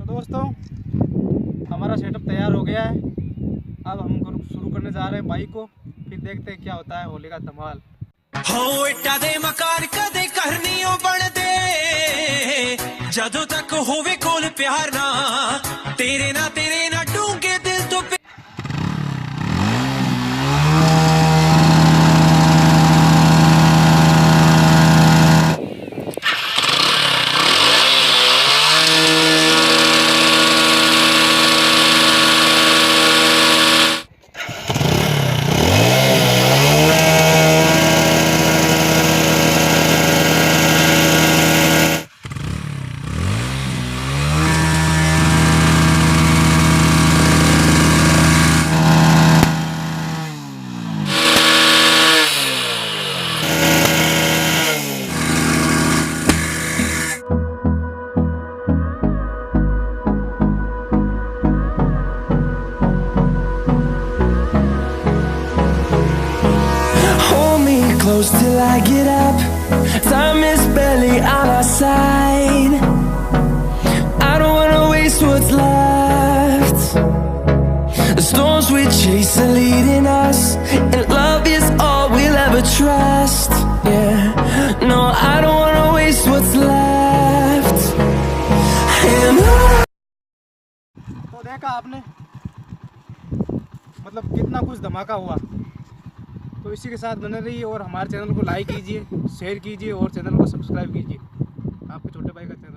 तो दोस्तों हमारा सेटअप तैयार हो गया है। अब हम शुरू करने जा रहे हैं बाइक को, फिर देखते हैं क्या होता है होली का धमाल। हो इट्टा दे मकान कदे करनियों बन दे जदों तक होवे कोल प्यार ना तेरे ना डूंगे दिल तो close till I get up. Time is barely on our side. I don't wanna waste what's left. The storms we chase are leading us, and love is all we'll ever trust. Yeah, no, I don't wanna waste what's left. And तो देखा आपने, मतलब कितना कुछ धमाका हुआ। तो इसी के साथ बने रहिए और हमारे चैनल को लाइक कीजिए, शेयर कीजिए और चैनल को सब्सक्राइब कीजिए। आपके छोटे भाई का चैनल